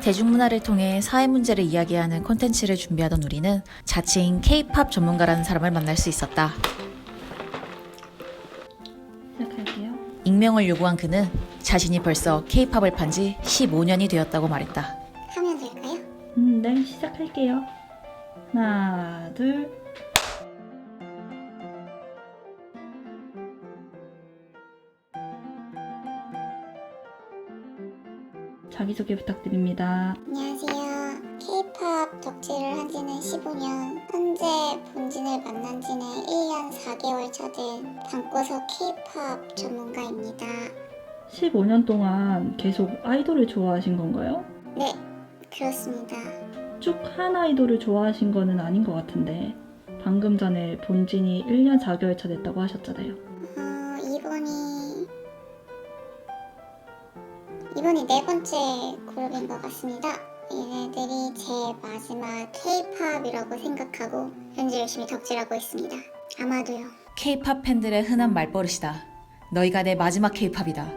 대중문화를 통해 사회 문제를 이야기하는 콘텐츠를 준비하던 우리는 자칭 K-팝 전문가라는 사람을 만날 수 있었다. 시작할게요. 익명을 요구한 그는 자신이 벌써 K-팝을 판 지 15년이 되었다고 말했다. 하면 될까요? 네, 시작할게요. 하나, 둘. 자기소개 부탁드립니다. 안녕하세요. K-팝 덕질을 한 지는 15년, 현재 본진을 만난 지는 1년 4개월 차 된 방구석 K-팝 전문가입니다. 15년 동안 계속 아이돌을 좋아하신 건가요? 네, 그렇습니다. 쭉 한 아이돌을 좋아하신 거는 아닌 것 같은데 방금 전에 본진이 1년 4개월 차 됐다고 하셨잖아요. 이번이 네 번째 그룹인 것 같습니다. 얘네들이 제 마지막 K-팝이라고 생각하고 현재 열심히 덕질하고 있습니다. 아마도요. K-팝 팬들의 흔한 말버릇이다. 너희가 내 마지막 K-팝이다.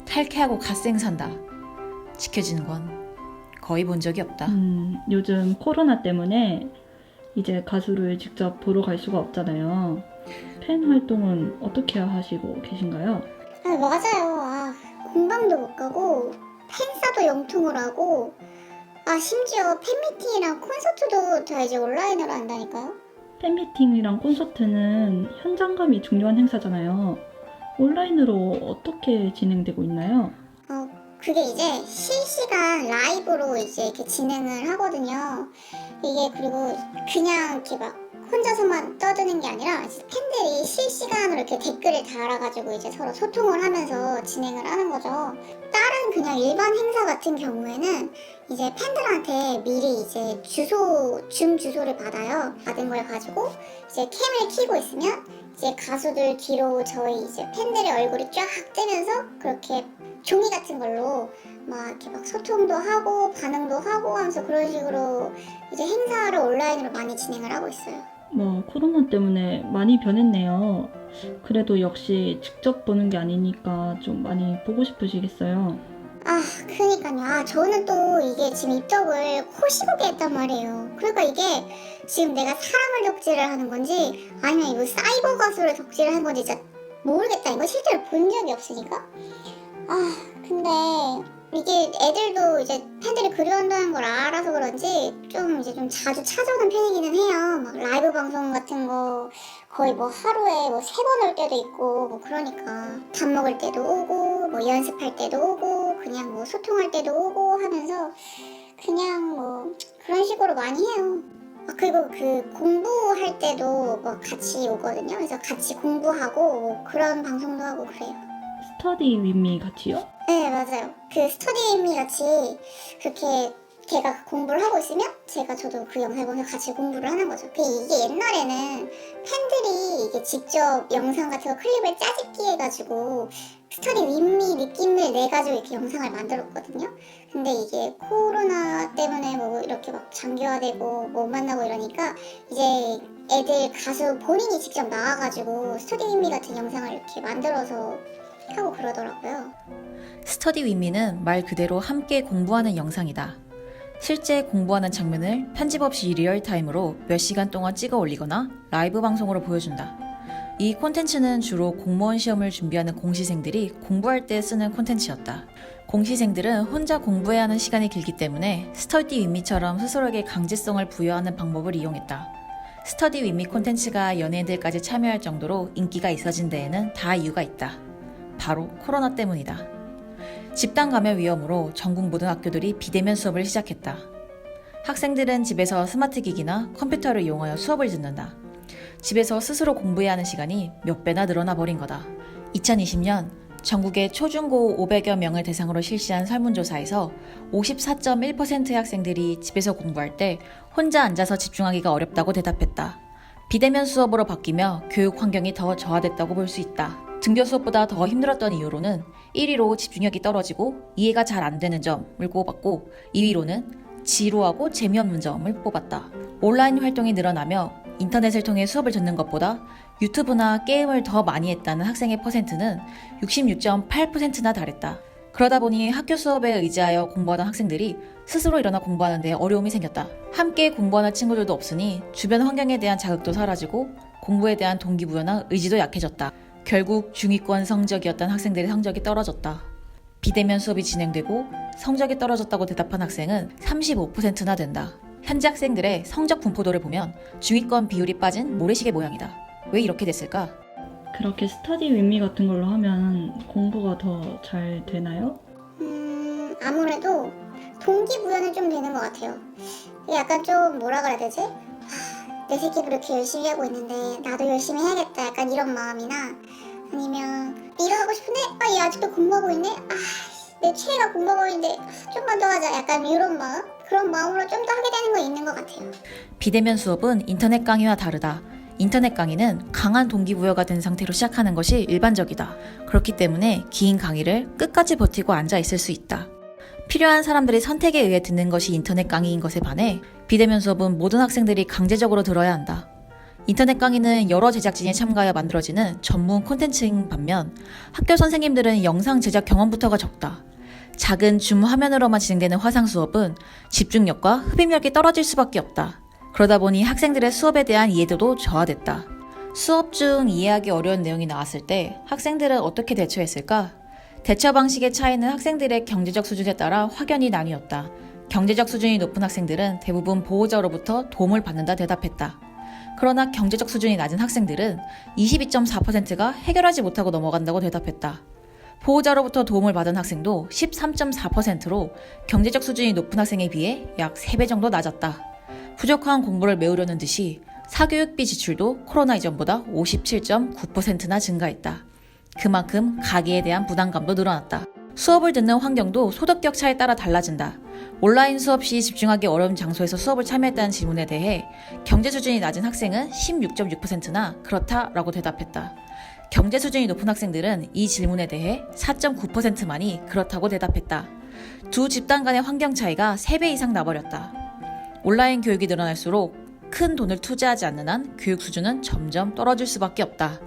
탈퇴하고 갓생산다. 지켜지는 건 거의 본 적이 없다. 요즘 코로나 때문에 이제 가수를 직접 보러 갈 수가 없잖아요. 팬 활동은 어떻게 하시고 계신가요? 맞아요. 공방도 못 가고 팬싸도 영통을 하고 심지어 팬미팅이랑 콘서트도 다 이제 온라인으로 한다니까요. 팬미팅이랑 콘서트는 현장감이 중요한 행사잖아요. 온라인으로 어떻게 진행되고 있나요? 그게 이제 실시간 라이브로 이제 이렇게 진행을 하거든요. 이게 그리고 그냥 이렇게 막 혼자서만 떠드는 게 아니라 팬들이 실시간으로 이렇게 댓글을 달아가지고 이제 서로 소통을 하면서 진행을 하는 거죠. 다른 그냥 일반 행사 같은 경우에는 이제 팬들한테 미리 이제 줌 주소를 받아요. 받은 걸 가지고 이제 캠을 켜고 있으면 이제 가수들 뒤로 저희 이제 팬들의 얼굴이 쫙 뜨면서 그렇게 종이 같은 걸로 막 이렇게 막 소통도 하고 반응도 하고 하면서 그런 식으로 이제 행사를 온라인으로 많이 진행을 하고 있어요. 코로나 때문에 많이 변했네요. 그래도 역시 직접 보는 게 아니니까 좀 많이 보고 싶으시겠어요. 그러니까요. 저는 또 이게 지금 입덕을 코시국에 했단 말이에요. 그러니까 이게 지금 내가 사람을 덕질을 하는 건지 아니면 이거 사이버 가수를 덕질을 하는 건지 진짜 모르겠다. 이거 실제로 본 적이 없으니까. 근데 이게 애들도 이제 팬들이 그리워한다는 걸 알아서 그런지 좀 자주 찾아오는 편이기는 해요. 막 라이브 방송 같은 거 거의 뭐 하루에 뭐 3번 올 때도 있고 뭐 그러니까 밥 먹을 때도 오고 뭐 연습할 때도 오고 그냥 뭐 소통할 때도 오고 하면서 그냥 뭐 그런 식으로 많이 해요. 그리고 그 공부할 때도 뭐 같이 오거든요. 그래서 같이 공부하고 뭐 그런 방송도 하고 그래요. 스터디 윗미 같이요? 네, 맞아요. 그 스터디미 같이 그렇게 걔가 공부를 하고 있으면 저도 그 영상을 보면서 같이 공부를 하는 거죠. 이게 옛날에는 팬들이 이게 직접 영상 같은 거 클립을 짜집기 해가지고 스터디 윗미 느낌을 내가지고 이렇게 영상을 만들었거든요. 근데 이게 코로나 때문에 뭐 이렇게 막 장기화되고 못 만나고 이러니까 이제 애들 가수 본인이 직접 나와가지고 스터디 윗미 같은 영상을 이렇게 만들어서 하고 그러더라고요. 스터디 윗미는 말 그대로 함께 공부하는 영상이다. 실제 공부하는 장면을 편집 없이 리얼타임으로 몇 시간 동안 찍어 올리거나 라이브 방송으로 보여준다. 이 콘텐츠는 주로 공무원 시험을 준비하는 공시생들이 공부할 때 쓰는 콘텐츠였다. 공시생들은 혼자 공부해야 하는 시간이 길기 때문에 스터디 윗미처럼 스스로에게 강제성을 부여하는 방법을 이용했다. 스터디 윗미 콘텐츠가 연예인들까지 참여할 정도로 인기가 있어진 데에는 다 이유가 있다. 바로 코로나 때문이다. 집단 감염 위험으로 전국 모든 학교들이 비대면 수업을 시작했다. 학생들은 집에서 스마트 기기나 컴퓨터를 이용하여 수업을 듣는다. 집에서 스스로 공부해야 하는 시간이 몇 배나 늘어나 버린 거다. 2020년 전국의 초중고 500여 명을 대상으로 실시한 설문조사에서 54.1%의 학생들이 집에서 공부할 때 혼자 앉아서 집중하기가 어렵다고 대답했다. 비대면 수업으로 바뀌며 교육 환경이 더 저하됐다고 볼 수 있다. 등교 수업보다 더 힘들었던 이유로는 1위로 집중력이 떨어지고 이해가 잘 안 되는 점을 꼽았고 2위로는 지루하고 재미없는 점을 뽑았다. 온라인 활동이 늘어나며 인터넷을 통해 수업을 듣는 것보다 유튜브나 게임을 더 많이 했다는 학생의 퍼센트는 66.8%나 달했다. 그러다 보니 학교 수업에 의지하여 공부하던 학생들이 스스로 일어나 공부하는 데 어려움이 생겼다. 함께 공부하는 친구들도 없으니 주변 환경에 대한 자극도 사라지고 공부에 대한 동기부여나 의지도 약해졌다. 결국 중위권 성적이었던 학생들의 성적이 떨어졌다. 비대면 수업이 진행되고 성적이 떨어졌다고 대답한 학생은 35%나 된다. 현재 학생들의 성적 분포도를 보면 중위권 비율이 빠진 모래시계 모양이다. 왜 이렇게 됐을까? 그렇게 스터디 윈미 같은 걸로 하면 공부가 더 잘 되나요? 아무래도 동기부여는 좀 되는 것 같아요. 약간 좀 뭐라 그래야 되지? 내 새끼도 이렇게 열심히 하고 있는데 나도 열심히 해야겠다. 약간 이런 마음이나 아니면 네가 하고 싶은데 얘 아직도 공부하고 있네? 내 최애가 공부하고 있는데 좀만 더 하자. 약간 이런 마음? 그런 마음으로 좀 더 하게 되는 거 있는 것 같아요. 비대면 수업은 인터넷 강의와 다르다. 인터넷 강의는 강한 동기부여가 된 상태로 시작하는 것이 일반적이다. 그렇기 때문에 긴 강의를 끝까지 버티고 앉아 있을 수 있다. 필요한 사람들이 선택에 의해 듣는 것이 인터넷 강의인 것에 반해 비대면 수업은 모든 학생들이 강제적으로 들어야 한다. 인터넷 강의는 여러 제작진이 참가하여 만들어지는 전문 콘텐츠인 반면 학교 선생님들은 영상 제작 경험부터가 적다. 작은 줌 화면으로만 진행되는 화상 수업은 집중력과 흡입력이 떨어질 수밖에 없다. 그러다 보니 학생들의 수업에 대한 이해도도 저하됐다. 수업 중 이해하기 어려운 내용이 나왔을 때 학생들은 어떻게 대처했을까? 대처 방식의 차이는 학생들의 경제적 수준에 따라 확연히 나뉘었다. 경제적 수준이 높은 학생들은 대부분 보호자로부터 도움을 받는다 대답했다. 그러나 경제적 수준이 낮은 학생들은 22.4%가 해결하지 못하고 넘어간다고 대답했다. 보호자로부터 도움을 받은 학생도 13.4%로 경제적 수준이 높은 학생에 비해 약 3배 정도 낮았다. 부족한 공부를 메우려는 듯이 사교육비 지출도 코로나 이전보다 57.9%나 증가했다. 그만큼 가계에 대한 부담감도 늘어났다. 수업을 듣는 환경도 소득 격차에 따라 달라진다. 온라인 수업 시 집중하기 어려운 장소에서 수업을 참여했다는 질문에 대해 경제 수준이 낮은 학생은 16.6%나 그렇다라고 대답했다. 경제 수준이 높은 학생들은 이 질문에 대해 4.9%만이 그렇다고 대답했다. 두 집단 간의 환경 차이가 3배 이상 나버렸다. 온라인 교육이 늘어날수록 큰 돈을 투자하지 않는 한 교육 수준은 점점 떨어질 수밖에 없다.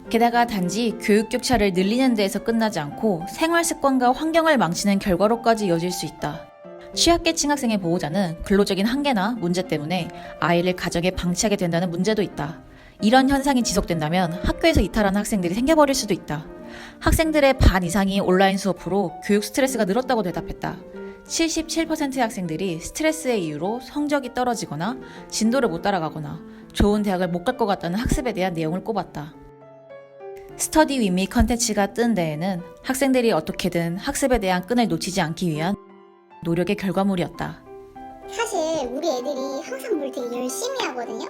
게다가 단지 교육 격차를 늘리는 데에서 끝나지 않고 생활 습관과 환경을 망치는 결과로까지 이어질 수 있다. 취약계층 학생의 보호자는 근로적인 한계나 문제 때문에 아이를 가정에 방치하게 된다는 문제도 있다. 이런 현상이 지속된다면 학교에서 이탈하는 학생들이 생겨버릴 수도 있다. 학생들의 반 이상이 온라인 수업으로 교육 스트레스가 늘었다고 대답했다. 77%의 학생들이 스트레스의 이유로 성적이 떨어지거나 진도를 못 따라가거나 좋은 대학을 못 갈 것 같다는 학습에 대한 내용을 꼽았다. 스터디 윈미 컨텐츠가 뜬 데에는 학생들이 어떻게든 학습에 대한 끈을 놓치지 않기 위한 노력의 결과물이었다. 사실 우리 애들이 항상 뭘 되게 열심히 하거든요.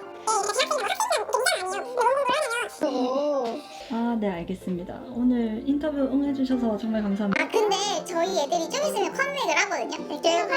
네, 알겠습니다. 오늘 인터뷰 응해주셔서 정말 감사합니다. 근데 저희 애들이 좀 있으면 컴백을 하거든요. 저희가